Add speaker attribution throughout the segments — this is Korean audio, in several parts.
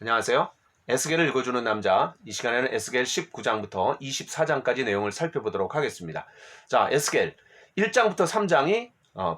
Speaker 1: 안녕하세요. 에스겔을 읽어주는 남자. 이 시간에는 에스겔 19장부터 24장까지 내용을 살펴보도록 하겠습니다. 자, 에스겔 1장부터 3장이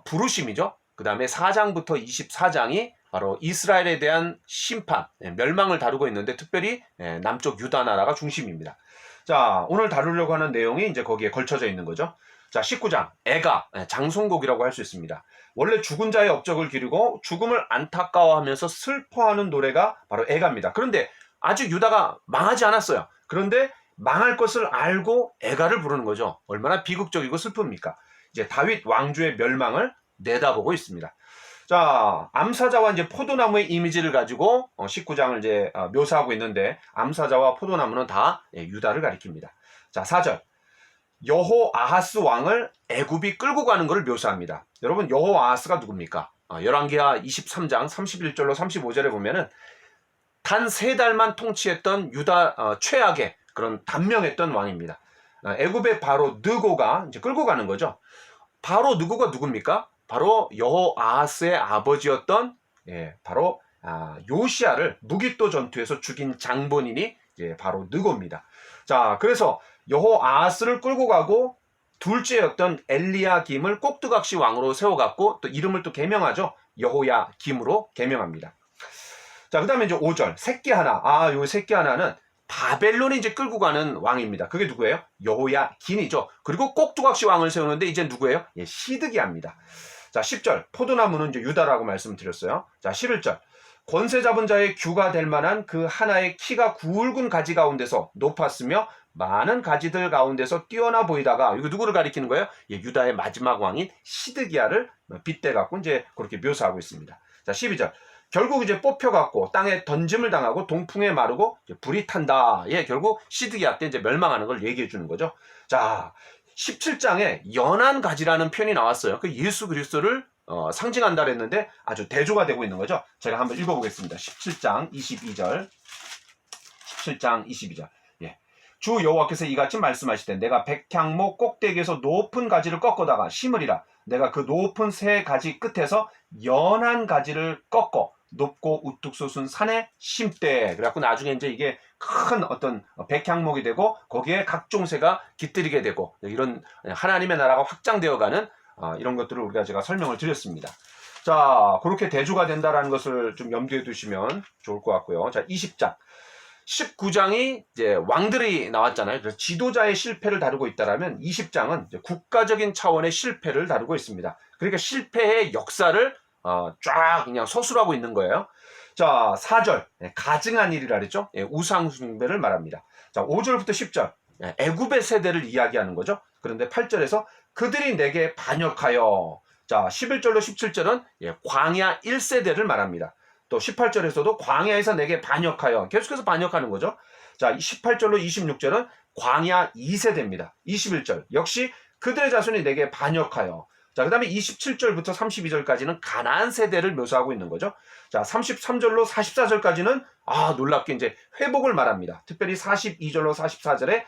Speaker 1: 부르심이죠. 그 다음에 4장부터 24장이 바로 이스라엘에 대한 심판, 멸망을 다루고 있는데 특별히 남쪽 유다 나라가 중심입니다. 자, 오늘 다루려고 하는 내용이 이제 거기에 걸쳐져 있는 거죠. 자, 19장 애가 장송곡이라고 할 수 있습니다. 원래 죽은 자의 업적을 기리고 죽음을 안타까워하면서 슬퍼하는 노래가 바로 애가입니다. 그런데 아직 유다가 망하지 않았어요. 그런데 망할 것을 알고 애가를 부르는 거죠. 얼마나 비극적이고 슬픕니까? 이제 다윗 왕조의 멸망을 내다보고 있습니다. 자, 암사자와 이제 포도나무의 이미지를 가지고 19장을 이제 묘사하고 있는데 암사자와 포도나무는 다 유다를 가리킵니다. 자, 4절. 여호아하스 왕을 애굽이 끌고 가는 것을 묘사합니다. 여러분, 여호아하스가 누굽니까? 열왕기하 23장 31절로 35절에 보면은 단 3달만 통치했던 유다 최악의 그런 단명했던 왕입니다. 애굽의 바로 느고가 이제 끌고 가는 거죠. 바로 느고가 누굽니까? 바로 여호아하스의 아버지였던 바로 요시야를 무깃도 전투에서 죽인 장본인이 바로 느고입니다. 자, 그래서 여호아하스를 끌고 가고 둘째였던 엘리야김을 꼭두각시 왕으로 세워갖고 또 이름을 또 개명하죠. 여호야김으로 개명합니다. 자, 그 다음에 이제 5절 새끼 하나. 요 새끼 하나는 바벨론이 이제 끌고 가는 왕입니다. 그게 누구예요? 여호야긴이죠. 그리고 꼭두각시 왕을 세우는데 이제 누구예요? 시드기야입니다. 자, 10절 포도나무는 이제 유다라고 말씀드렸어요. 자, 11절 권세 잡은 자의 규가 될 만한 그 하나의 키가 굵은 가지 가운데서 높았으며 많은 가지들 가운데서 뛰어나 보이다가 이거 누구를 가리키는 거예요? 유다의 마지막 왕인 시드기야를 빗대 갖고 이제 그렇게 묘사하고 있습니다. 자, 12절 결국 이제 뽑혀갖고 땅에 던짐을 당하고 동풍에 마르고 불이 탄다. 결국 시드기야 때 이제 멸망하는 걸 얘기해 주는 거죠. 자, 17장에 연한 가지라는 표현이 나왔어요. 그 예수 그리스도를 상징한다 그랬는데 아주 대조가 되고 있는 거죠. 제가 한번 읽어보겠습니다. 17장 22절. 17장 22절. 주 여호와께서 이같이 말씀하시되 내가 백향목 꼭대기에서 높은 가지를 꺾어다가 심으리라. 내가 그 높은 새 가지 끝에서 연한 가지를 꺾어 높고 우뚝 솟은 산에 심되. 그래갖고 나중에 이제 이게 큰 어떤 백향목이 되고 거기에 각종 새가 깃들이게 되고 이런 하나님의 나라가 확장되어가는 이런 것들을 우리가 제가 설명을 드렸습니다. 자, 그렇게 대조가 된다라는 것을 좀 염두에 두시면 좋을 것 같고요. 자, 20장. 19장이 이제 왕들이 나왔잖아요. 그래서 지도자의 실패를 다루고 있다라면 20장은 이제 국가적인 차원의 실패를 다루고 있습니다. 그러니까 실패의 역사를 쫙 그냥 서술하고 있는 거예요. 자, 4절 가증한 일이라 그랬죠. 우상 숭배를 말합니다. 자, 5절부터 10절 애굽의 세대를 이야기하는 거죠. 그런데 8절에서 그들이 내게 반역하여. 자, 11절로 17절은 광야 1세대를 말합니다. 또 18절에서도 광야에서 내게 반역하여. 계속해서 반역하는 거죠. 자, 18절로 26절은 광야 2세대입니다. 21절 역시 그들의 자손이 내게 반역하여. 자, 그 다음에 27절부터 32절까지는 가나안 세대를 묘사하고 있는 거죠. 자, 33절로 44절까지는 놀랍게 이제 회복을 말합니다. 특별히 42절로 44절에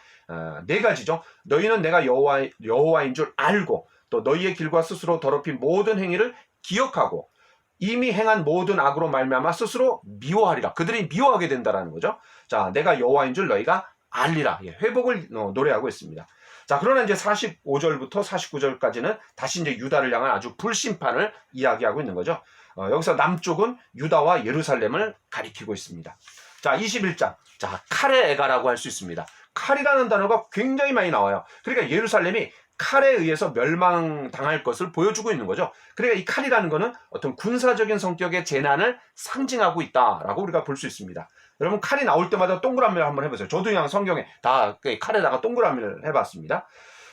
Speaker 1: 네 가지죠. 너희는 내가 여호와인 줄 알고 또 너희의 길과 스스로 더럽힌 모든 행위를 기억하고 이미 행한 모든 악으로 말미암아 스스로 미워하리라. 그들이 미워하게 된다라는 거죠. 자, 내가 여호와인 줄 너희가 알리라. 회복을 노래하고 있습니다. 자, 그러나 이제 45절부터 49절까지는 다시 이제 유다를 향한 아주 불심판을 이야기하고 있는 거죠. 여기서 남쪽은 유다와 예루살렘을 가리키고 있습니다. 자, 21장. 자, 칼의 애가라고 할 수 있습니다. 칼이라는 단어가 굉장히 많이 나와요. 그러니까 예루살렘이 칼에 의해서 멸망당할 것을 보여주고 있는 거죠. 그러니까 이 칼이라는 것은 어떤 군사적인 성격의 재난을 상징하고 있다라고 우리가 볼 수 있습니다. 여러분, 칼이 나올 때마다 동그라미를 한번 해보세요. 저도 그냥 성경에 다 칼에다가 동그라미를 해봤습니다.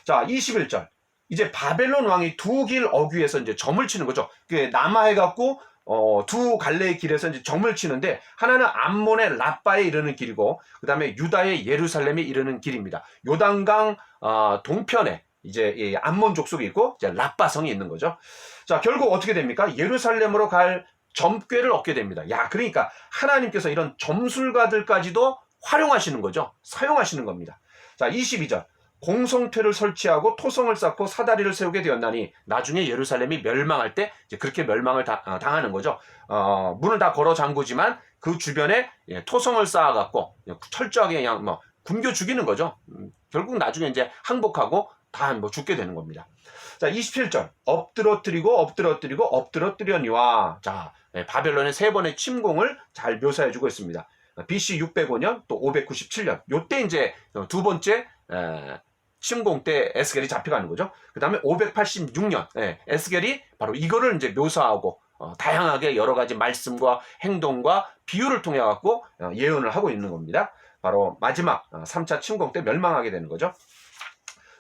Speaker 1: 자, 21절. 이제 바벨론 왕이 두 길 어귀에서 이제 점을 치는 거죠. 남하해갖고 두 갈래의 길에서 이제 점을 치는데 하나는 암몬의 라빠에 이르는 길이고 그 다음에 유다의 예루살렘에 이르는 길입니다. 요단강 동편에 이제 암몬 족속이 있고 이제 라빠성이 있는 거죠. 자, 결국 어떻게 됩니까? 예루살렘으로 갈 점괘를 얻게 됩니다. 그러니까 하나님께서 이런 점술가들까지도 활용하시는 거죠. 사용하시는 겁니다. 자, 22절. 공성퇴를 설치하고 토성을 쌓고 사다리를 세우게 되었나니 나중에 예루살렘이 멸망할 때 이제 그렇게 멸망을 당하는 거죠. 문을 다 걸어 잠그지만 그 주변에 토성을 쌓아갖고 철저하게 그냥 뭐 굶겨 죽이는 거죠. 결국 나중에 이제 항복하고 다 뭐 죽게 되는 겁니다. 자, 27절. 엎드러뜨리니와. 자, 바벨론의 세 번의 침공을 잘 묘사해주고 있습니다. BC 605년 또 597년. 요때 이제 두 번째 침공 때 에스겔이 잡혀가는 거죠. 그 다음에 586년 에스겔이 바로 이거를 이제 묘사하고 다양하게 여러 가지 말씀과 행동과 비유를 통해 갖고 예언을 하고 있는 겁니다. 바로 마지막 3차 침공 때 멸망하게 되는 거죠.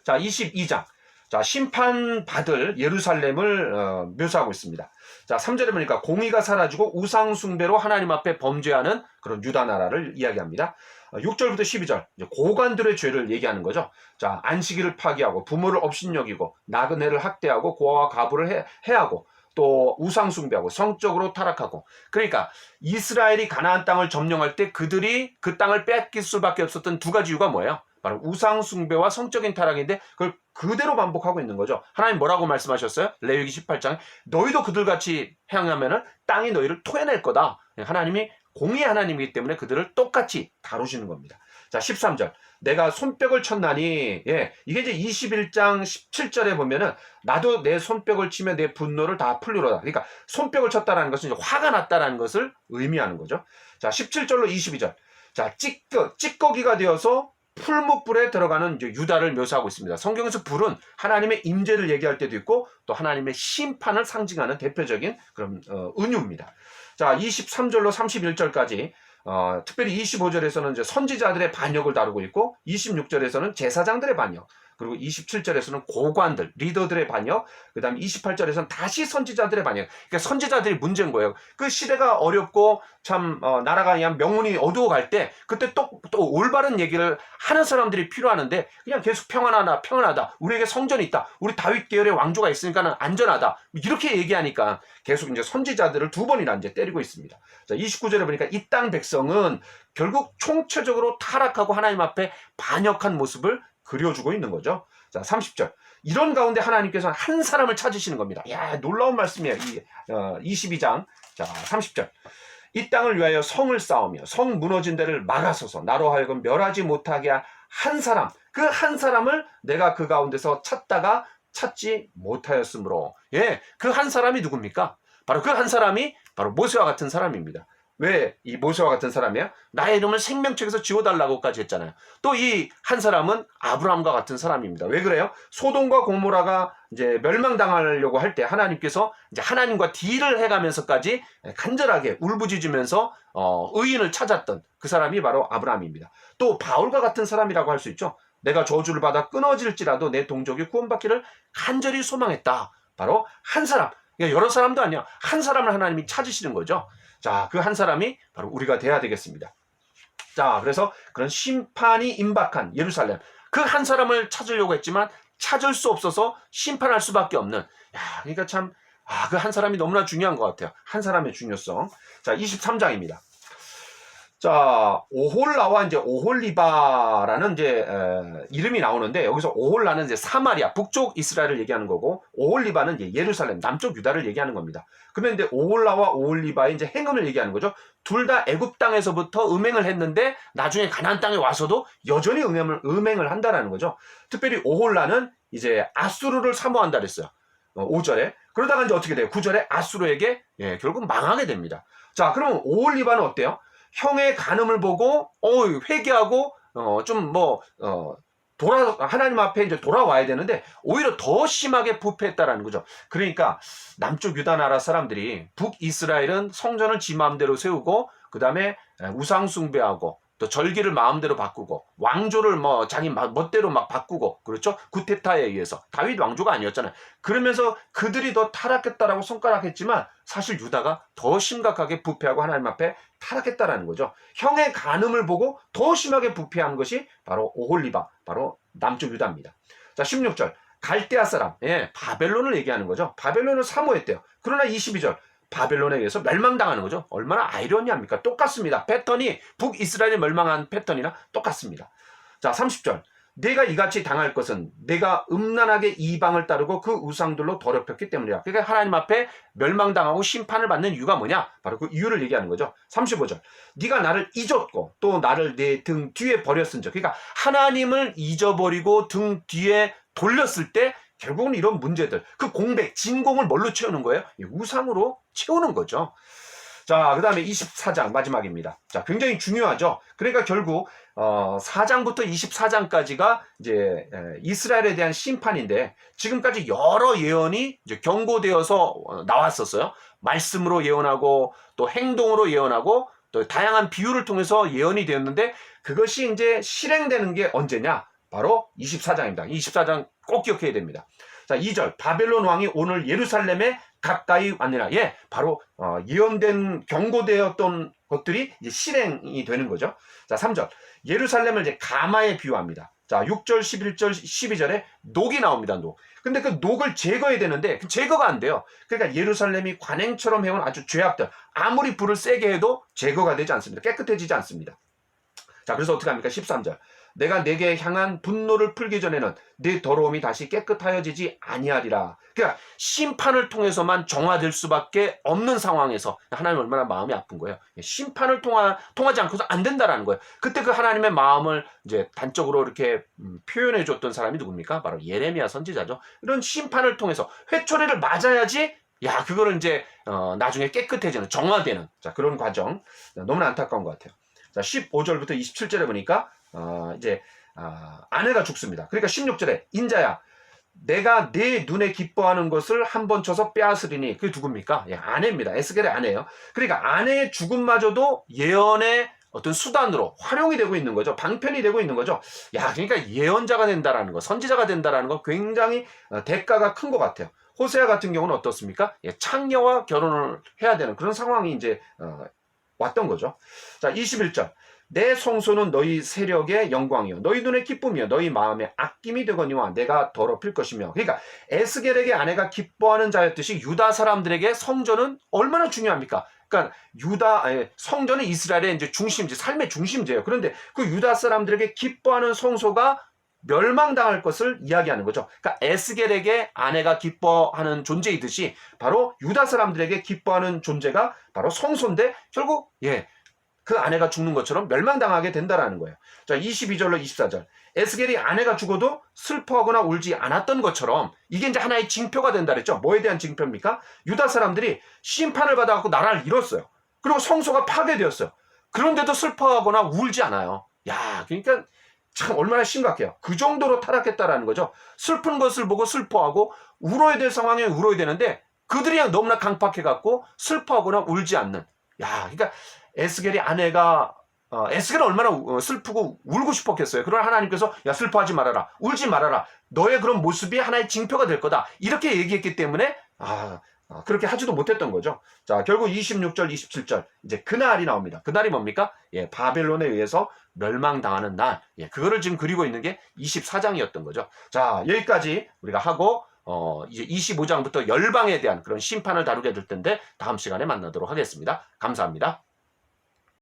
Speaker 1: 자, 22장. 자, 심판받을 예루살렘을 묘사하고 있습니다. 자, 3절에 보니까 공의가 사라지고 우상숭배로 하나님 앞에 범죄하는 그런 유다 나라를 이야기합니다. 6절부터 12절, 고관들의 죄를 얘기하는 거죠. 자, 안식일을 파기하고 부모를 업신여기고 나그네를 학대하고 고아와 가부를 해하고 또 우상숭배하고 성적으로 타락하고. 그러니까 이스라엘이 가나안 땅을 점령할 때 그들이 그 땅을 뺏길 수밖에 없었던 두 가지 이유가 뭐예요? 바로 우상숭배와 성적인 타락인데 그걸 그대로 반복하고 있는 거죠. 하나님 뭐라고 말씀하셨어요? 레위기 18장에 너희도 그들같이 행하면은 땅이 너희를 토해낼 거다. 하나님이 공의의 하나님이기 때문에 그들을 똑같이 다루시는 겁니다. 자, 13절. 내가 손뼉을 쳤나니, 이게 이제 21장 17절에 보면은 나도 내 손뼉을 치며 내 분노를 다 풀리로다. 그러니까 손뼉을 쳤다라는 것은 이제 화가 났다라는 것을 의미하는 거죠. 자, 17절로 22절. 자, 찌꺼기가 되어서 풀무불에 들어가는 이제 유다를 묘사하고 있습니다. 성경에서 불은 하나님의 임재를 얘기할 때도 있고 또 하나님의 심판을 상징하는 대표적인 그런 은유입니다. 자, 23절로 31절까지 특별히 25절에서는 이제 선지자들의 반역을 다루고 있고 26절에서는 제사장들의 반역, 그리고 27절에서는 고관들, 리더들의 반역, 그 다음에 28절에서는 다시 선지자들의 반역. 그러니까 선지자들이 문제인 거예요. 그 시대가 어렵고 참 나라가 그냥 명운이 어두워갈 때 그때 또 올바른 얘기를 하는 사람들이 필요하는데 그냥 계속 평안하다. 우리에게 성전이 있다. 우리 다윗 계열의 왕조가 있으니까 안전하다. 이렇게 얘기하니까 계속 이제 선지자들을 두 번이나 이제 때리고 있습니다. 자, 29절에 보니까 이 땅 백성은 결국 총체적으로 타락하고 하나님 앞에 반역한 모습을 그려주고 있는 거죠. 자, 30절. 이런 가운데 하나님께서는 한 사람을 찾으시는 겁니다. 야, 놀라운 말씀이에요. 22장. 자, 30절. 이 땅을 위하여 성을 쌓으며 성 무너진 데를 막아서서 나로 하여금 멸하지 못하게 한 한 사람. 그 한 사람을 내가 그 가운데서 찾다가 찾지 못하였으므로. 그 한 사람이 누굽니까? 바로 그 한 사람이 바로 모세와 같은 사람입니다. 왜 이 모세와 같은 사람이야? 나의 이름을 생명책에서 지워달라고까지 했잖아요. 또 이 한 사람은 아브라함과 같은 사람입니다. 왜 그래요? 소돔과 고모라가 이제 멸망당하려고 할 때 하나님께서 이제 하나님과 딜을 해가면서까지 간절하게 울부짖으면서 의인을 찾았던 그 사람이 바로 아브라함입니다. 또 바울과 같은 사람이라고 할 수 있죠. 내가 저주를 받아 끊어질지라도 내 동족이 구원받기를 간절히 소망했다. 바로 한 사람. 여러 사람도 아니야. 한 사람을 하나님이 찾으시는 거죠. 자, 그 한 사람이 바로 우리가 돼야 되겠습니다. 자, 그래서 그런 심판이 임박한 예루살렘. 그 한 사람을 찾으려고 했지만 찾을 수 없어서 심판할 수밖에 없는. 그러니까 참, 그 한 사람이 너무나 중요한 것 같아요. 한 사람의 중요성. 자, 23장입니다. 자, 오홀라와 이제 오홀리바라는 이제 이름이 나오는데 여기서 오홀라는 이제 사마리아 북쪽 이스라엘을 얘기하는 거고 오홀리바는 이제 예루살렘 남쪽 유다를 얘기하는 겁니다. 그런데 오홀라와 오홀리바의 이제 행음을 얘기하는 거죠. 둘 다 애굽 땅에서부터 음행을 했는데 나중에 가나안 땅에 와서도 여전히 음행을 한다라는 거죠. 특별히 오홀라는 이제 아수르를 사모한다 그랬어요. 5절에. 그러다가 이제 어떻게 돼요? 9절에 아수르에게 결국 망하게 됩니다. 자, 그러면 오홀리바는 어때요? 형의 간음을 보고 회개하고 하나님 앞에 이제 돌아와야 되는데 오히려 더 심하게 부패했다라는 거죠. 그러니까 남쪽 유다 나라 사람들이 북이스라엘은 성전을 지 마음대로 세우고 그 다음에 우상 숭배하고 또 절기를 마음대로 바꾸고 왕조를 자기 멋대로 막 바꾸고 그렇죠? 구테타에 의해서 다윗 왕조가 아니었잖아요. 그러면서 그들이 더 타락했다라고 손가락했지만 사실 유다가 더 심각하게 부패하고 하나님 앞에 타락했다라는 거죠. 형의 간음을 보고 더 심하게 부패한 것이 바로 오홀리바, 바로 남쪽 유다입니다. 자, 16절. 갈대아 사람, 바벨론을 얘기하는 거죠. 바벨론을 사모했대요. 그러나 22절. 바벨론에 의해서 멸망당하는 거죠. 얼마나 아이러니합니까? 똑같습니다. 패턴이 북이스라엘이 멸망한 패턴이나 똑같습니다. 자, 30절. 내가 이같이 당할 것은 내가 음란하게 이방을 따르고 그 우상들로 더럽혔기 때문이야. 그러니까 하나님 앞에 멸망당하고 심판을 받는 이유가 뭐냐? 바로 그 이유를 얘기하는 거죠. 35절. 네가 나를 잊었고 또 나를 내 등 뒤에 버렸은즉. 그러니까 하나님을 잊어버리고 등 뒤에 돌렸을 때 결국은 이런 문제들, 그 공백, 진공을 뭘로 채우는 거예요? 우상으로 채우는 거죠. 자, 그 다음에 24장 마지막입니다. 자, 굉장히 중요하죠. 그러니까 결국 4장부터 24장까지가 이제 이스라엘에 대한 심판인데, 지금까지 여러 예언이 이제 경고되어서 나왔었어요. 말씀으로 예언하고 또 행동으로 예언하고 또 다양한 비유를 통해서 예언이 되었는데, 그것이 이제 실행되는 게 언제냐? 바로 24장입니다. 24장 꼭 기억해야 됩니다. 자, 2절. 바벨론 왕이 오늘 예루살렘에 가까이 왔느냐. 예, 바로 예언된 경고되었던 것들이 이제 실행이 되는 거죠. 자, 3절. 예루살렘을 이제 가마에 비유합니다. 자, 6절, 11절, 12절에 녹이 나옵니다. 녹. 근데 그 녹을 제거해야 되는데 제거가 안 돼요. 그러니까 예루살렘이 관행처럼 해온 아주 죄악들, 아무리 불을 세게 해도 제거가 되지 않습니다. 깨끗해지지 않습니다. 자, 그래서 어떻게 합니까? 13절. 내가 내게 향한 분노를 풀기 전에는 네 더러움이 다시 깨끗하여지지 아니하리라. 그러니까 심판을 통해서만 정화될 수밖에 없는 상황에서 하나님 얼마나 마음이 아픈 거예요. 심판을 통하지 않고서 안 된다라는 거예요. 그때 그 하나님의 마음을 이제 단적으로 이렇게 표현해 줬던 사람이 누굽니까? 바로 예레미야 선지자죠. 이런 심판을 통해서 회초리를 맞아야지 그거를 이제 나중에 깨끗해지는, 정화되는 그런 과정. 너무나 안타까운 것 같아요. 자, 15절부터 27절에 보니까 아내가 죽습니다. 그러니까 16절에 인자야 내가 내 눈에 기뻐하는 것을 한 번 쳐서 빼앗으리니, 그게 누굽니까? 아내입니다. 에스겔의 아내예요. 그러니까 아내의 죽음마저도 예언의 어떤 수단으로 활용이 되고 있는 거죠. 방편이 되고 있는 거죠. 그러니까 예언자가 된다라는 거, 선지자가 된다라는 거 굉장히 대가가 큰 것 같아요. 호세아 같은 경우는 어떻습니까? 창녀와 결혼을 해야 되는 그런 상황이 이제 왔던 거죠. 자, 21절. 내 성소는 너희 세력의 영광이요 너희 눈의 기쁨이요 너희 마음의 아낌이 되거니와 내가 더럽힐 것이며. 그러니까 에스겔에게 아내가 기뻐하는 자였듯이 유다 사람들에게 성전은 얼마나 중요합니까? 그러니까 성전은 이스라엘의 이제 중심지, 삶의 중심지예요. 그런데 그 유다 사람들에게 기뻐하는 성소가 멸망당할 것을 이야기하는 거죠. 그러니까 에스겔에게 아내가 기뻐하는 존재이듯이 바로 유다 사람들에게 기뻐하는 존재가 바로 성소인데, 결국 그 아내가 죽는 것처럼 멸망당하게 된다라는 거예요. 자, 22절로 24절. 에스겔이 아내가 죽어도 슬퍼하거나 울지 않았던 것처럼 이게 이제 하나의 징표가 된다 그랬죠. 뭐에 대한 징표입니까? 유다 사람들이 심판을 받아갖고 나라를 잃었어요. 그리고 성소가 파괴되었어요. 그런데도 슬퍼하거나 울지 않아요. 그러니까 참 얼마나 심각해요. 그 정도로 타락했다라는 거죠. 슬픈 것을 보고 슬퍼하고 울어야 될 상황에 울어야 되는데 그들이 그냥 너무나 강팍해갖고 슬퍼하거나 울지 않는. 그러니까 에스겔이 아내가 에스겔은 얼마나 슬프고 울고 싶었겠어요. 그러나 하나님께서 슬퍼하지 말아라, 울지 말아라, 너의 그런 모습이 하나의 징표가 될 거다, 이렇게 얘기했기 때문에 그렇게 하지도 못했던 거죠. 자, 결국 26절 27절 이제 그날이 나옵니다. 그날이 뭡니까? 바벨론에 의해서 멸망당하는 날. 그거를 지금 그리고 있는 게 24장이었던 거죠. 자, 여기까지 우리가 하고 이제 25장부터 열방에 대한 그런 심판을 다루게 될 텐데 다음 시간에 만나도록 하겠습니다. 감사합니다.